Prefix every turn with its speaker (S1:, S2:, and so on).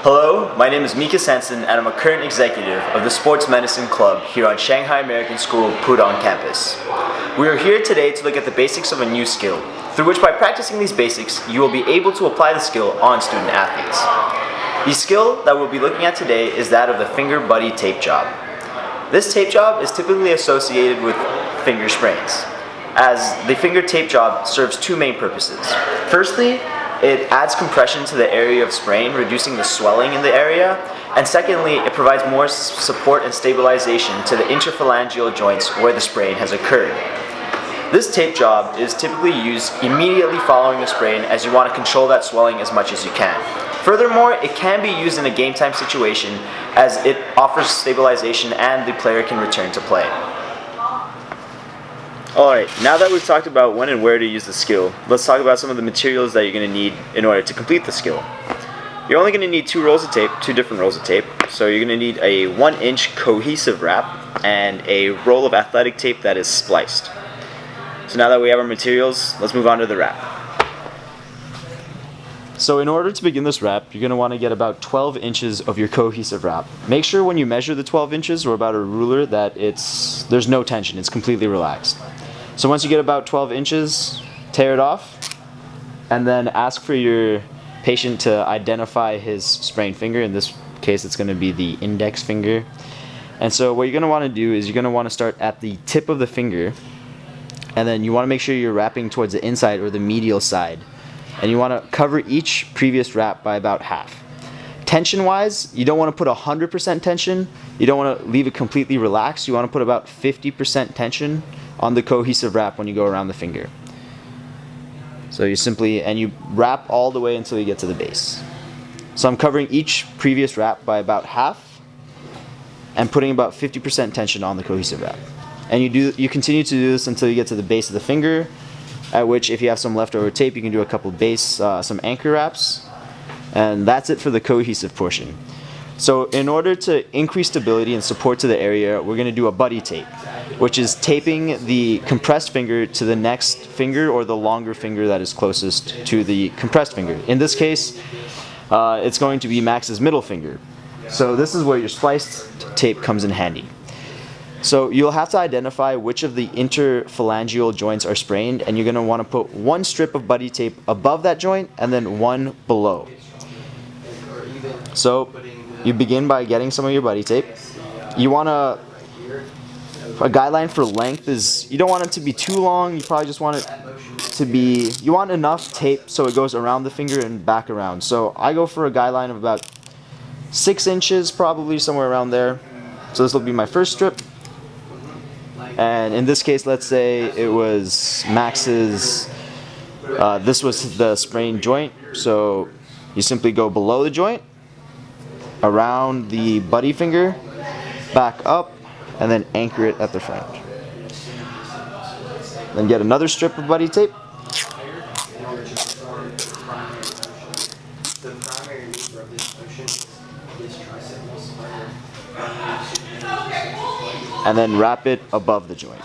S1: Hello, my name is Mika Sanson and I'm a current executive of the Sports Medicine Club here on Shanghai American School Pudong campus. We are here today to look at the basics of a new skill, through which by practicing these basics, you will be able to apply the skill on student athletes. The skill that we'll be looking at today is that of the finger buddy tape job. This tape job is typically associated with finger sprains, as the finger tape job serves two main purposes. Firstly, it adds compression to the area of sprain, reducing the swelling in the area. And secondly, it provides more support and stabilization to the interphalangeal joints where the sprain has occurred. This tape job is typically used immediately following a sprain, as you want to control that swelling as much as you can. Furthermore, it can be used in a game time situation as it offers stabilization and the player can return to play. Alright, now that we've talked about when and where to use the skill, let's talk about some of the materials that you're going to need in order to complete the skill. You're only going to need two different rolls of tape. So you're going to need a 1-inch cohesive wrap and a roll of athletic tape that is spliced. So now that we have our materials, let's move on to the wrap. So in order to begin this wrap, you're going to want to get about 12 inches of your cohesive wrap. Make sure when you measure the 12 inches or about a ruler that there's no tension, it's completely relaxed. So once you get about 12 inches, tear it off and then ask for your patient to identify his sprained finger. In this case, it's going to be the index finger. And so what you're going to want to do is you're going to want to start at the tip of the finger, and then you want to make sure you're wrapping towards the inside or the medial side. And you want to cover each previous wrap by about half. Tension-wise, you don't want to put 100% tension. You don't want to leave it completely relaxed. You want to put about 50% tension on the cohesive wrap when you go around the finger. So you wrap all the way until you get to the base. So I'm covering each previous wrap by about half and putting about 50% tension on the cohesive wrap. And you continue to do this until you get to the base of the finger, at which if you have some leftover tape, you can do a couple some anchor wraps. And that's it for the cohesive portion. So in order to increase stability and support to the area, we're going to do a buddy tape, which is taping the compressed finger to the next finger or the longer finger that is closest to the compressed finger. In this case, it's going to be Max's middle finger. So this is where your spliced tape comes in handy. So you'll have to identify which of the interphalangeal joints are sprained, and you're going to want to put one strip of buddy tape above that joint and then one below. So you begin by getting some of your buddy tape. You want a guideline for length is, you don't want it to be too long, you probably just want it to be, you want enough tape so it goes around the finger and back around. So I go for a guideline of about 6 inches, probably somewhere around there. So this will be my first strip. And in this case, let's say it was Max's, this was the sprained joint. So you simply go below the joint, around the buddy finger, back up, and then anchor it at the front. Then get another strip of buddy tape. And then wrap it above the joint.